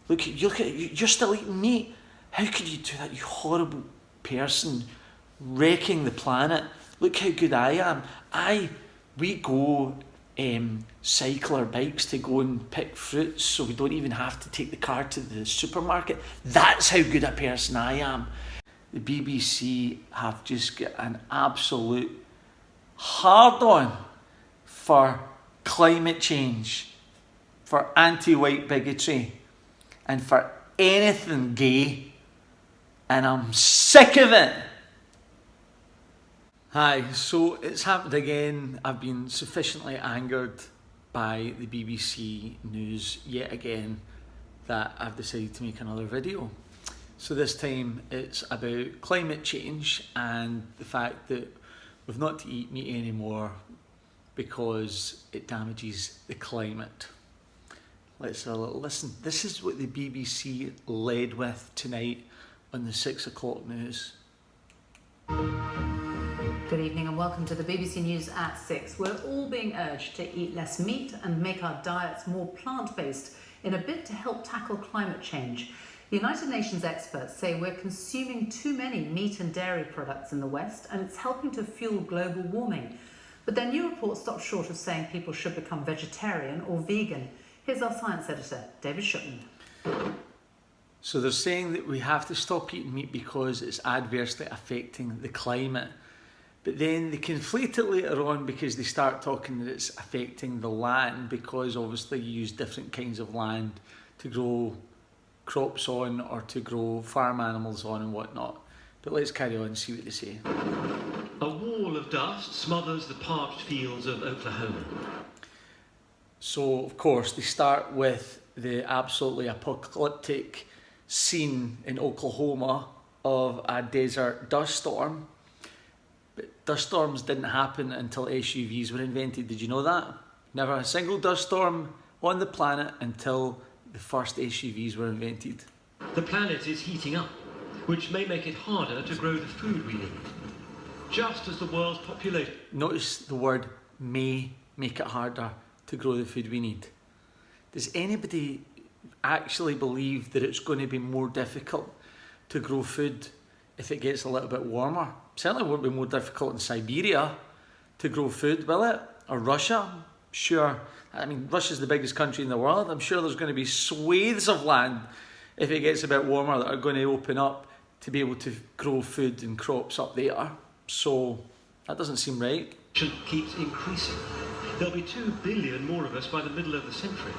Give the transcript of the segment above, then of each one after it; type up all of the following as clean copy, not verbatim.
Look, you're still eating meat. How could you do that, you horrible person, wrecking the planet? Look how good I am. We go cycle our bikes to go and pick fruits, so we don't even have to take the car to the supermarket. That's how good a person I am. The BBC have just got an absolute hard-on for climate change, for anti-white bigotry, and for anything gay, and I'm sick of it. Hi, so it's happened again. I've been sufficiently angered by the BBC News yet again that I've decided to make another video. So this time it's about climate change and the fact that we've not to eat meat anymore because it damages the climate. Let's have a little listen. This is what the BBC led with tonight on the 6 o'clock news. Good evening and welcome to the BBC News at 6. We're all being urged to eat less meat and make our diets more plant-based in a bid to help tackle climate change. The United Nations experts say we're consuming too many meat and dairy products in the West, and it's helping to fuel global warming. But their new report stops short of saying people should become vegetarian or vegan. Here's our science editor, David Shutman. So they're saying that we have to stop eating meat because it's adversely affecting the climate. But then they conflate it later on because they start talking that it's affecting the land, because obviously you use different kinds of land to grow crops on or to grow farm animals on and whatnot. But let's carry on and see what they say. A wall of dust smothers the parched fields of Oklahoma. So of course they start with the absolutely apocalyptic scene in Oklahoma of a desert dust storm. But dust storms didn't happen until SUVs were invented. Did you know that? Never a single dust storm on the planet until the first SUVs were invented. The planet is heating up, which may make it harder to grow the food we need. Just as the world's population... Notice the word may make it harder to grow the food we need. Does anybody actually believe that it's going to be more difficult to grow food if it gets a little bit warmer? Certainly won't be more difficult in Siberia to grow food, will it? Or Russia? Sure. I mean, Russia's the biggest country in the world. I'm sure there's going to be swathes of land, if it gets a bit warmer, that are going to open up to be able to grow food and crops up there. So that doesn't seem right. Keeps increasing. There'll be 2 billion more of us by the middle of the century.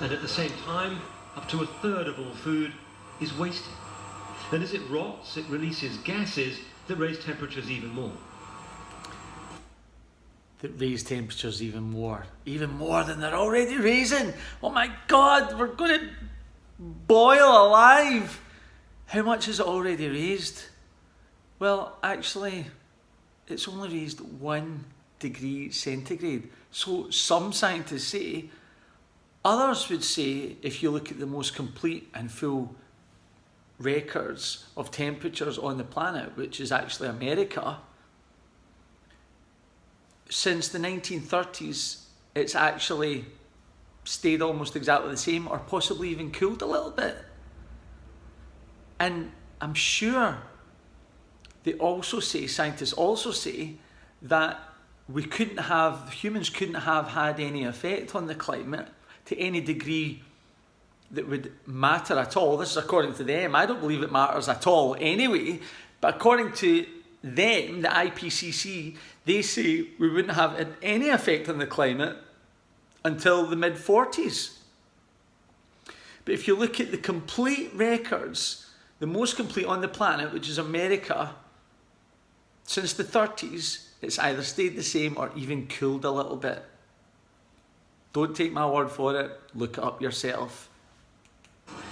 And at the same time, up to a third of all food is wasted. And as it rots, it releases gases that raise temperatures even more. That raise temperatures even more than they're already raising. Oh my God, we're going to boil alive. How much is it already raised? Well, actually, it's only raised 1 degree centigrade. So some scientists say, others would say, if you look at the most complete and full records of temperatures on the planet, which is actually America, since the 1930s, it's actually stayed almost exactly the same, or possibly even cooled a little bit. And I'm sure scientists also say that humans couldn't have had any effect on the climate to any degree that would matter at all. This is according to them. I don't believe it matters at all anyway, but according to them, the IPCC, they say we wouldn't have any effect on the climate until the mid-40s. But if you look at the complete records, the most complete on the planet, which is America, since the 30s, it's either stayed the same or even cooled a little bit. Don't take my word for it, look it up yourself.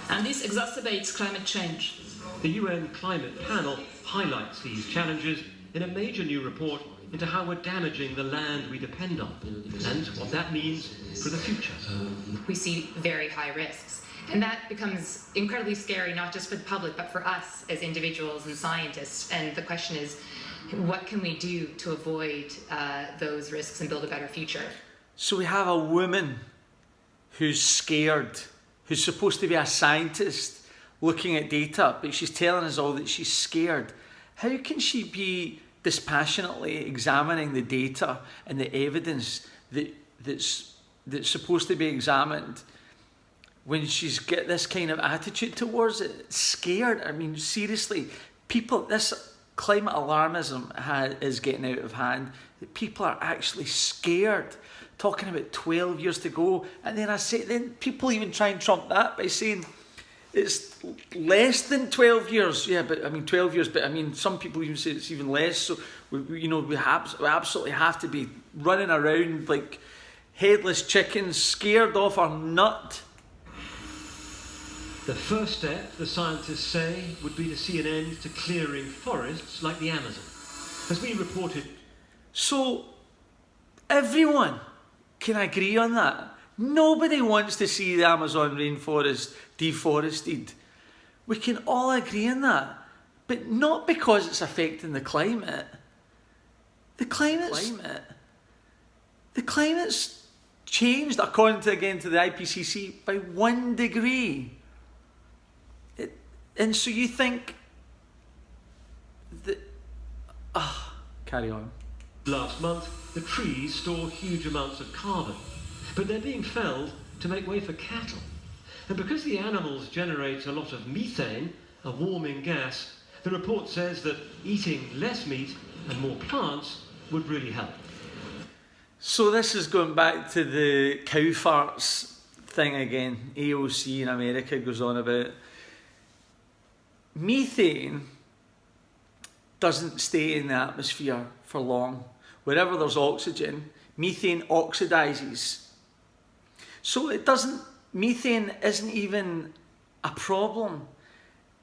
And this exacerbates climate change. The UN Climate Panel highlights these challenges in a major new report into how we're damaging the land we depend on and what that means for the future. We see very high risks. And that becomes incredibly scary, not just for the public, but for us as individuals and scientists. And the question is, what can we do to avoid those risks and build a better future? So we have a woman who's scared, who's supposed to be a scientist looking at data, but she's telling us all that she's scared. How can she be dispassionately examining the data and the evidence that's supposed to be examined when she's got this kind of attitude towards it? Scared. I mean, seriously, people, this climate alarmism is getting out of hand. People are actually scared, talking about 12 years to go. And then people even try and trump that by saying it's less than 12 years. Yeah, but I mean 12 years, but I mean some people even say it's even less. So we absolutely have to be running around like headless chickens, scared off our nut. The first step, the scientists say, would be to see an end to clearing forests like the Amazon. As we reported... So, everyone can agree on that. Nobody wants to see the Amazon rainforest deforested. We can all agree on that. But not because it's affecting the climate. The climate's changed, according to the IPCC, by 1 degree. And so you think that... carry on. Last month, the trees store huge amounts of carbon, but they're being felled to make way for cattle. And because the animals generate a lot of methane, a warming gas, the report says that eating less meat and more plants would really help. So this is going back to the cow farts thing again. AOC in America goes on about. Methane doesn't stay in the atmosphere for long. Wherever there's oxygen, methane oxidizes. So methane isn't even a problem.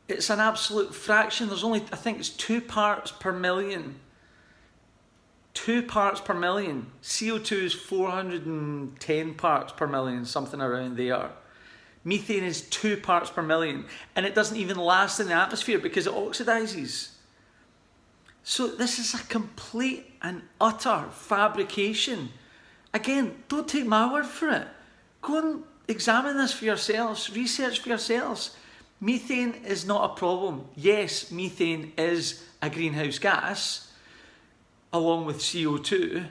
It's an absolute fraction. There's only, I think it's 2 parts per million. 2 parts per million. CO2 is 410 parts per million, something around there. Methane is 2 parts per million, and it doesn't even last in the atmosphere because it oxidizes. So this is a complete and utter fabrication. Again, don't take my word for it. Go and examine this for yourselves, research for yourselves. Methane is not a problem. Yes, methane is a greenhouse gas, along with CO2,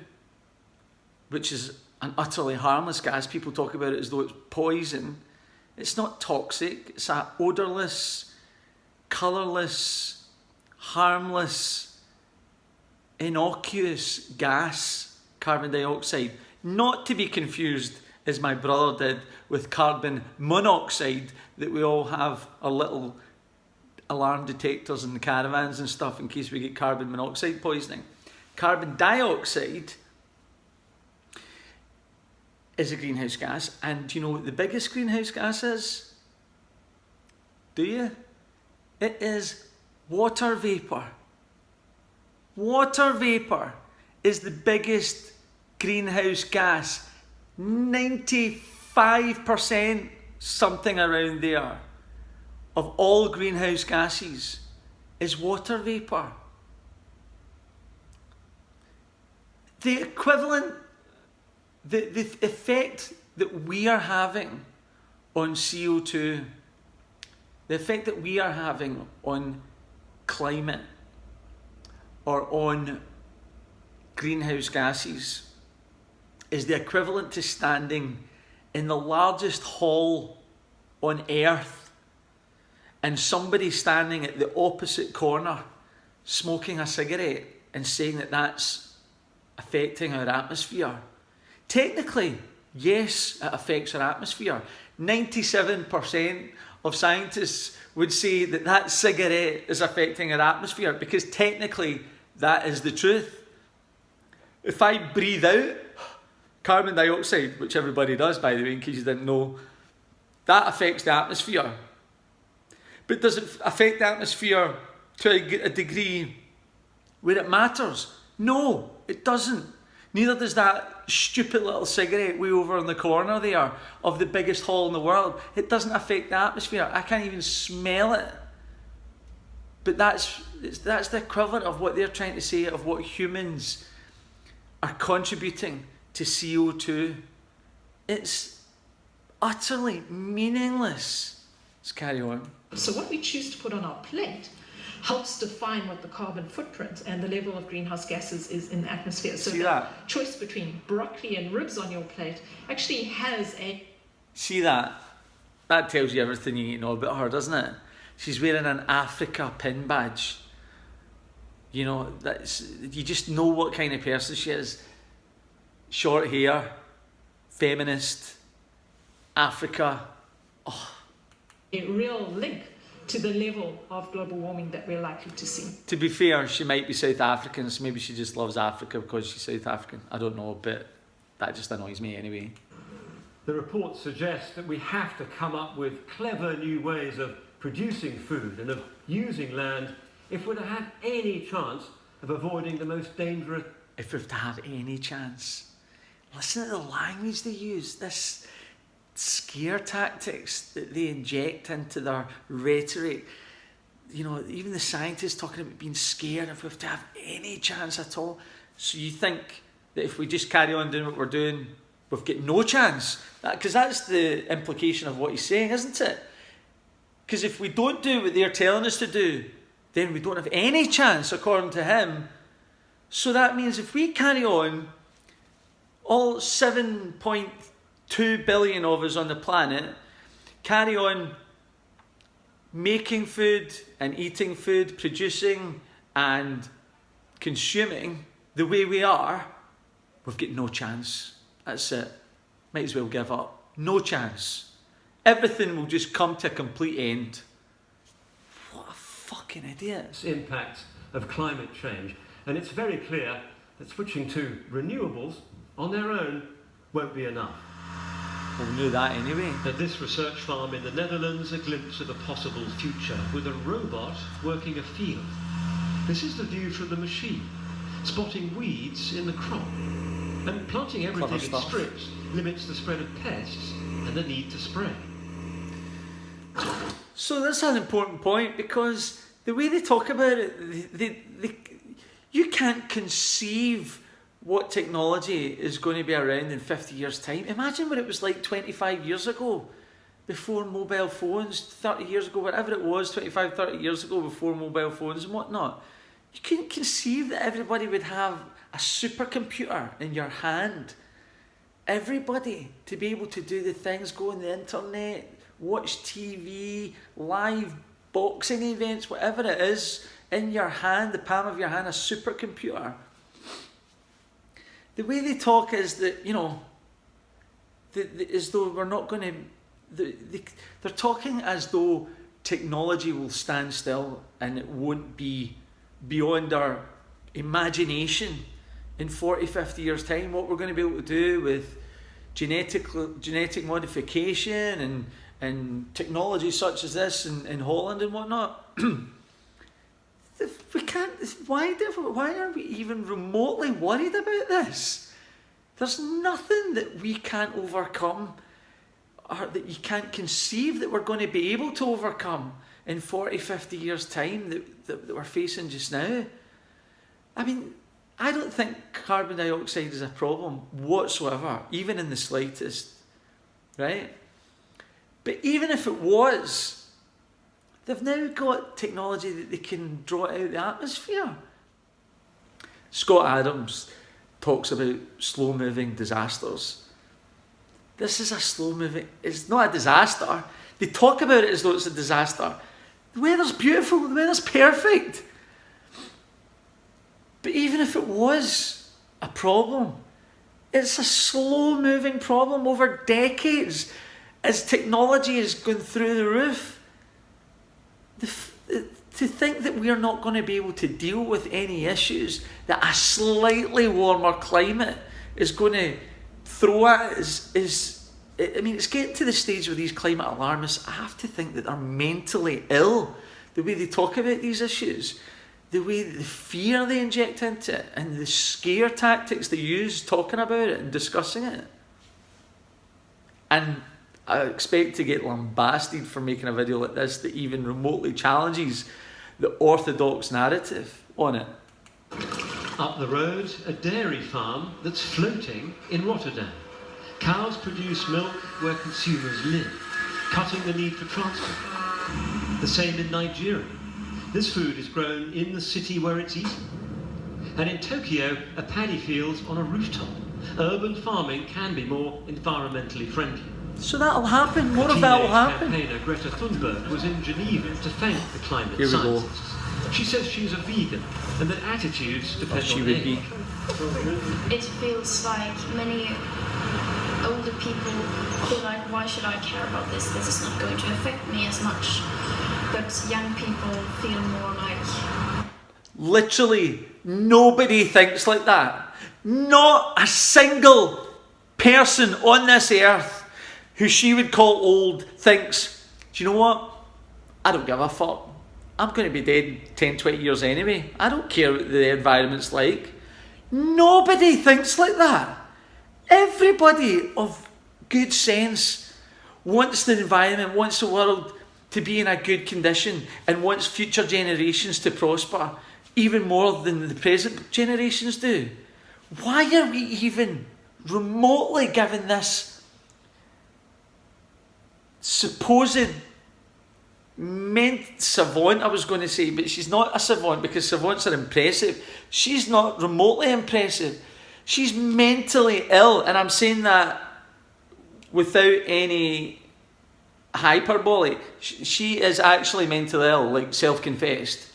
which is an utterly harmless gas. People talk about it as though it's poison. It's not toxic. It's an odourless, colourless, harmless, innocuous gas, carbon dioxide. Not to be confused, as my brother did, with carbon monoxide, that we all have our little alarm detectors in the caravans and stuff in case we get carbon monoxide poisoning. Carbon dioxide is a greenhouse gas, and do you know what the biggest greenhouse gas is? Do you? It is water vapour. Water vapour is the biggest greenhouse gas. 95%, something around there, of all greenhouse gases is water vapour. The equivalent, the effect that we are having on CO2, the effect that we are having on climate or on greenhouse gases, is the equivalent to standing in the largest hall on earth and somebody standing at the opposite corner smoking a cigarette and saying that that's affecting our atmosphere. Technically, yes, it affects our atmosphere. 97% of scientists would say that that cigarette is affecting our atmosphere because technically that is the truth. If I breathe out carbon dioxide, which everybody does, by the way, in case you didn't know, that affects the atmosphere. But does it affect the atmosphere to a degree where it matters? No, it doesn't. Neither does that stupid little cigarette way over in the corner there of the biggest hall in the world. It doesn't affect the atmosphere. I can't even smell it. But that's the equivalent of what they're trying to say of what humans are contributing to CO2. It's utterly meaningless. Let's carry on. So what we choose to put on our plate helps define what the carbon footprint and the level of greenhouse gases is in the atmosphere. So See the that? choice between broccoli and ribs on your plate actually has a... See that? That tells you everything you need to know about her, doesn't it? She's wearing an Africa pin badge. You know, you just know what kind of person she is. Short hair, feminist, Africa. Oh. A real link to the level of global warming that we're likely to see. To be fair, she might be South African, so maybe she just loves Africa because she's South African. I don't know, but that just annoys me anyway. The report suggests that we have to come up with clever new ways of producing food and of using land if we're to have any chance of avoiding the most dangerous... If we're to have any chance. Listen to the language they use. This scare tactics that they inject into their rhetoric. You know, even the scientists talking about being scared if we have to have any chance at all. So you think that if we just carry on doing what we're doing, we've got no chance? Because that's the implication of what he's saying, isn't it? Because if we don't do what they're telling us to do, then we don't have any chance, according to him. So that means if we carry on, all 7.2 billion of us on the planet carry on making food and eating food, producing and consuming the way we are, we've got no chance. That's it. Might as well give up. No chance. Everything will just come to a complete end. What a fucking idiot. ...impact of climate change. And it's very clear that switching to renewables on their own won't be enough. Well, we knew that anyway. At this research farm in the Netherlands, a glimpse of a possible future with a robot working a field. This is the view from the machine, spotting weeds in the crop. And planting everything in strips limits the spread of pests and the need to spray. So that's an important point, because the way they talk about it, you can't conceive what technology is going to be around in 50 years' time. Imagine what it was like 25 years ago, before mobile phones, 30 years ago, whatever it was, 25, 30 years ago, before mobile phones and whatnot. You couldn't conceive that everybody would have a supercomputer in your hand. Everybody to be able to do the things, go on the internet, watch TV, live boxing events, whatever it is, in your hand, the palm of your hand, a supercomputer. The way they talk is that, you know, as though we're not going to... They're talking as though technology will stand still and it won't be beyond our imagination in 40, 50 years' time, what we're going to be able to do with genetic modification and technology such as this in Holland and whatnot. We can't. Why are we even remotely worried about this? There's nothing that we can't overcome, or that you can't conceive that we're going to be able to overcome in 40, 50 years' time that we're facing just now. I mean, I don't think carbon dioxide is a problem whatsoever, even in the slightest, right? But even if it was, they've now got technology that they can draw it out of the atmosphere. Scott Adams talks about slow-moving disasters. This is a slow-moving... It's not a disaster. They talk about it as though it's a disaster. The weather's beautiful. The weather's perfect. But even if it was a problem, it's a slow-moving problem over decades as technology has gone through the roof. To think that we're not going to be able to deal with any issues that a slightly warmer climate is going to throw at us is I mean, it's getting to the stage where these climate alarmists, I have to think that they're mentally ill. The way they talk about these issues, the way the fear they inject into it, and the scare tactics they use talking about it and discussing it. And I expect to get lambasted for making a video like this that even remotely challenges the orthodox narrative on it. Up the road, a dairy farm that's floating in Rotterdam. Cows produce milk where consumers live, cutting the need for transport. The same in Nigeria. This food is grown in the city where it's eaten. And in Tokyo, a paddy field's on a rooftop. Urban farming can be more environmentally friendly. So that'll happen. More of that will happen. Campaigner Greta Thunberg was in Geneva to thank the climate Here we go. scientists. She says she's a vegan and that attitudes depend She on would age. be. It feels like many older people feel like, why should I care about this? This is not going to affect me as much. But young people feel more like... Literally, nobody thinks like that. Not a single person on this earth who she would call old thinks, do you know what? I don't give a fuck. I'm going to be dead 10, 20 years anyway. I don't care what the environment's like. Nobody thinks like that. Everybody of good sense wants the environment, wants the world to be in a good condition and wants future generations to prosper even more than the present generations do. Why are we even remotely given this supposed savant, I was going to say, but she's not a savant because savants are impressive. She's not remotely impressive. She's mentally ill, and I'm saying that without any hyperbole. She is actually mentally ill, like self-confessed,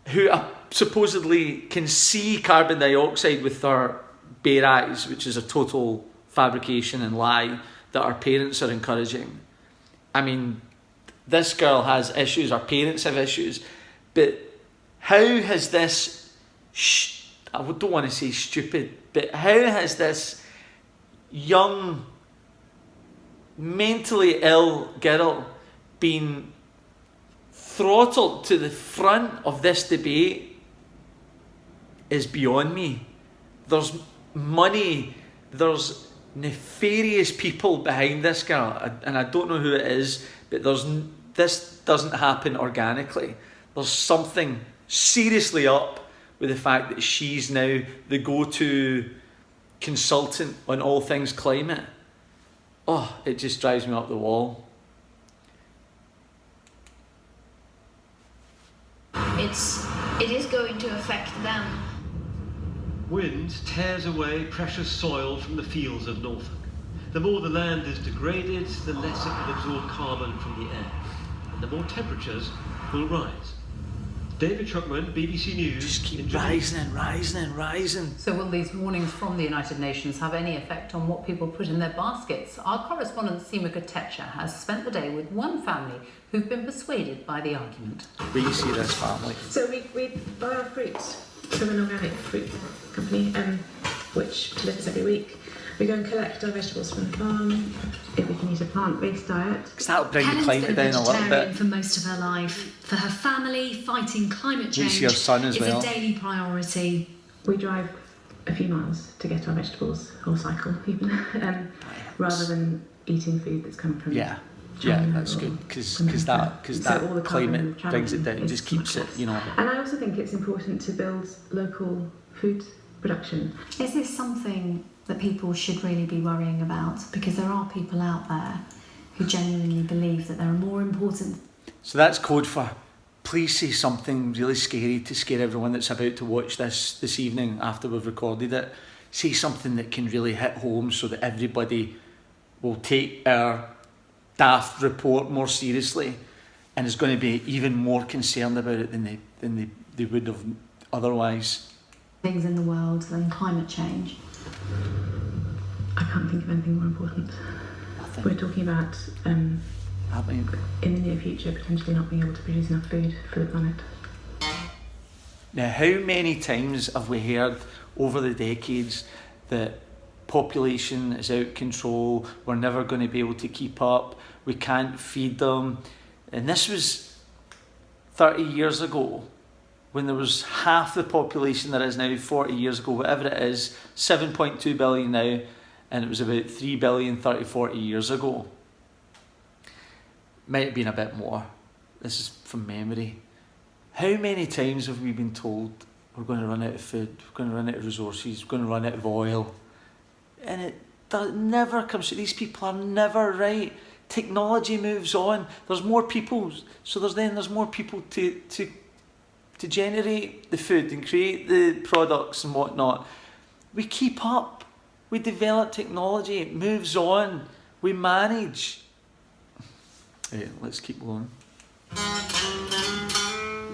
who supposedly can see carbon dioxide with their bare eyes, which is a total fabrication and lie that our parents are encouraging. I mean, this girl has issues, our parents have issues, but how has this, I don't want to say stupid, but how has this young, mentally ill girl been throttled to the front of this debate is beyond me. There's money, there's nefarious people behind this girl, and I don't know who it is, but this doesn't happen organically. There's something seriously up with the fact that she's now the go-to consultant on all things climate. Oh, it just drives me up the wall. It is going to affect them. Wind tears away precious soil from the fields of Norfolk. The more the land is degraded, the less it will absorb carbon from the air, and the more temperatures will rise. David Truckman, BBC News. Just keep rising and rising and rising. So will these warnings from the United Nations have any effect on what people put in their baskets? Our correspondent Seema Katecha has spent the day with one family who've been persuaded by the argument. We see this family. So we buy our fruit from an organic fruit company, which delivers every week. We go and collect our vegetables from the farm. If we can eat a plant-based diet. Because that'll bring the Helen's climate been down a little vegetarian bit. for most of her life. For her family, fighting climate You change see your son as is well. a daily priority. We drive a few miles to get our vegetables, or cycle even, rather than eating food that's come from Yeah, China that's or good because America. that So all the climate carbon brings it travelling down, just is keeps much it, less. you know. And I also think it's important to build local food production. Is this something that people should really be worrying about? Because there are people out there who genuinely believe that there are more important... So that's code for please say something really scary to scare everyone that's about to watch this evening after we've recorded it. Say something that can really hit home so that everybody will take our daft report more seriously and is going to be even more concerned about it than they would have otherwise. things in the world than climate change. I can't think of anything more important. Nothing. We're talking about, I mean, in the near future, potentially not being able to produce enough food for the planet. now, how many times have we heard over the decades that population is out of control, we're never going to be able to keep up, we can't feed them? And this was 30 years ago, when there was half the population there is now. 40 years ago, whatever it is, 7.2 billion now, and it was about 3 billion 30, 40 years ago. Might have been a bit more. This is from memory. How many times have we been told we're going to run out of food, we're going to run out of resources, we're going to run out of oil? And that never comes through. These people are never right. Technology moves on. There's more people, so there's more people to generate the food and create the products and whatnot. We keep up. We develop technology. It moves on. We manage. Yeah, let's keep going.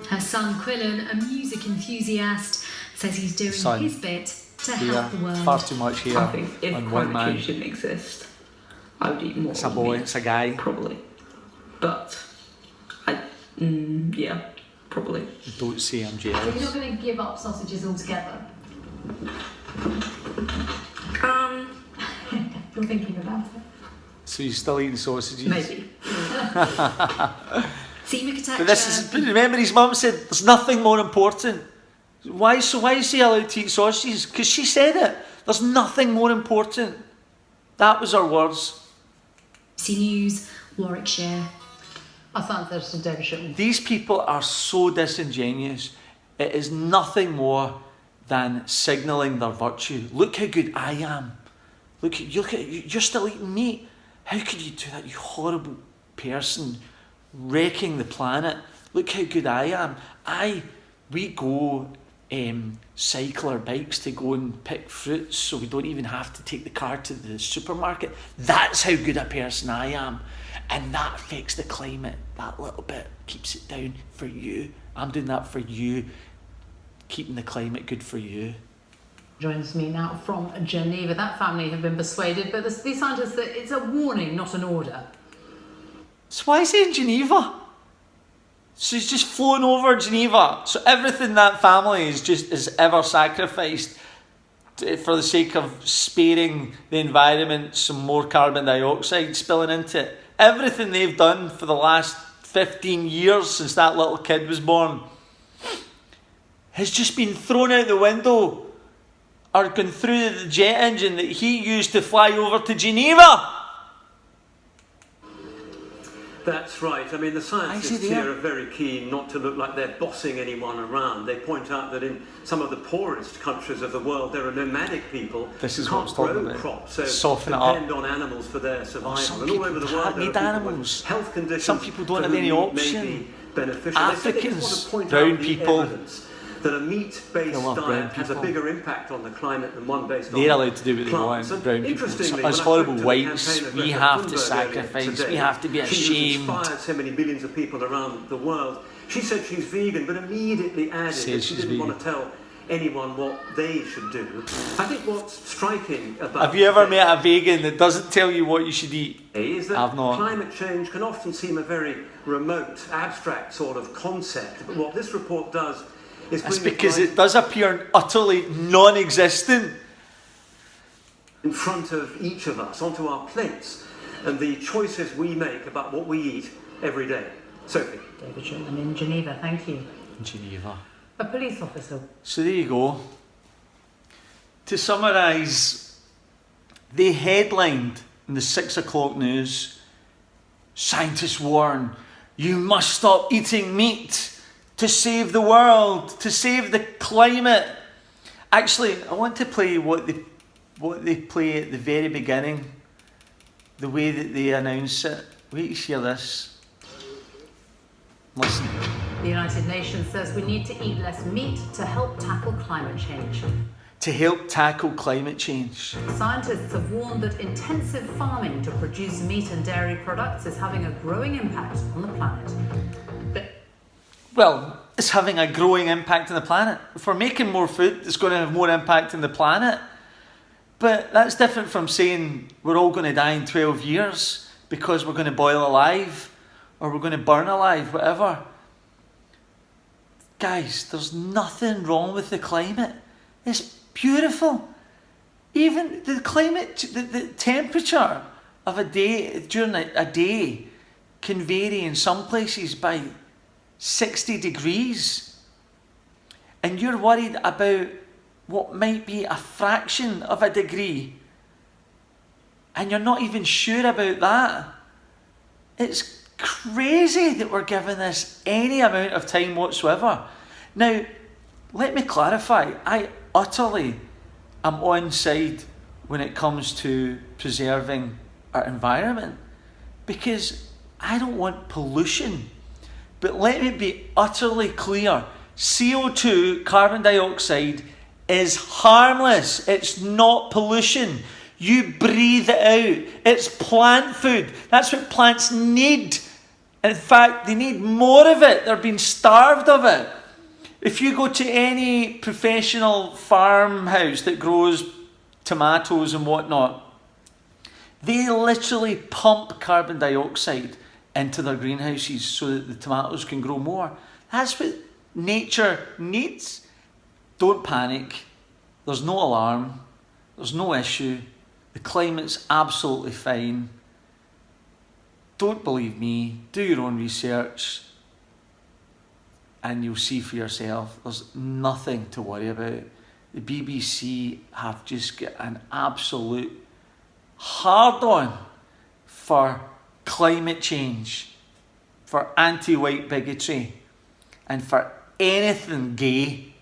Her son Quillan, a music enthusiast, says he's doing his bit to help the world. Far too much here. I think if on one climate man. change didn't exist, I would eat more. It's a boy. It's a guy. Probably. But, yeah, probably. Don't say I'm So you're not jealous. going to give up sausages altogether? You're thinking about it. So you're still eating sausages? Maybe. But remember his mum said there's nothing more important. Why is he allowed to eat sausages? Because she said it. There's nothing more important. That was her words. BBC News, Warwickshire. These people are so disingenuous. It is nothing more than signalling their virtue. Look how good I am. Look at you're still eating meat. How could you do that, you horrible person, wrecking the planet? Look how good I am. We go cycle our bikes to go and pick fruits, so we don't even have to take the car to the supermarket. That's how good a person I am. And that affects the climate. That little bit keeps it down for you. I'm doing that for you. Keeping the climate good for you. Joins me now from Geneva. That family have been persuaded, but these scientists that it's a warning, not an order. So why is he in Geneva? So he's just flown over Geneva. So everything that family is ever sacrificed for the sake of sparing the environment some more carbon dioxide spilling into it. Everything they've done for the last 15 years since that little kid was born has just been thrown out the window or gone through the jet engine that he used to fly over to Geneva. That's right. I mean, the scientists here are very keen not to look like they're bossing anyone around. They point out that in some of the poorest countries of the world, there are nomadic people who can't grow crops, so depend on animals for their survival. And all over the world, there are people with health conditions. Some people don't have any option. Beneficial. Africans, brown people. That a meat-based diet has a bigger impact on the climate than one based on they're allowed to do what they plants. want. Brown people. As horrible whites, we have to sacrifice. Today, we have to be ashamed. She inspired so many millions of people around the world. She said she's vegan, but immediately added that she didn't want to tell anyone what they should do. I think what's striking about... Have you ever met a vegan that doesn't tell you what you should eat? Is that I've not. Climate change can often seem a very remote, abstract sort of concept, but what this report does is... That's because it does appear utterly non-existent. In front of each of us, onto our plates, and the choices we make about what we eat every day. Sophie. David Shipman in Geneva, thank you. Geneva. A police officer. So there you go. To summarise, they headlined in the 6 o'clock news, scientists warn, you must stop eating meat to save the world, to save the climate. Actually, I want to play what they play at the very beginning, the way that they announce it. Wait to hear this. Listen. The United Nations says we need to eat less meat to help tackle climate change. To help tackle climate change. Scientists have warned that intensive farming to produce meat and dairy products is having a growing impact on the planet. Well, it's having a growing impact on the planet. If we're making more food, it's going to have more impact on the planet. But that's different from saying we're all going to die in 12 years because we're going to boil alive or we're going to burn alive, whatever. Guys, there's nothing wrong with the climate. It's beautiful. Even the climate, the temperature of a day, during a day, can vary in some places by 60 degrees. And you're worried about what might be a fraction of a degree. And you're not even sure about that. It's crazy that we're giving this any amount of time whatsoever. Now, let me clarify. I utterly am on side when it comes to preserving our environment, because I don't want pollution. But let me be utterly clear. CO2, carbon dioxide, is harmless. It's not pollution. You breathe it out. It's plant food. That's what plants need. In fact, they need more of it. They're being starved of it. If you go to any professional farmhouse that grows tomatoes and whatnot, they literally pump carbon dioxide into their greenhouses so that the tomatoes can grow more. That's what nature needs. Don't panic. There's no alarm. There's no issue. The climate's absolutely fine. Don't believe me. Do your own research and you'll see for yourself. There's nothing to worry about. The BBC have just got an absolute hard-on for climate change, for anti-white bigotry, and for anything gay.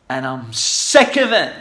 And I'm sick of it.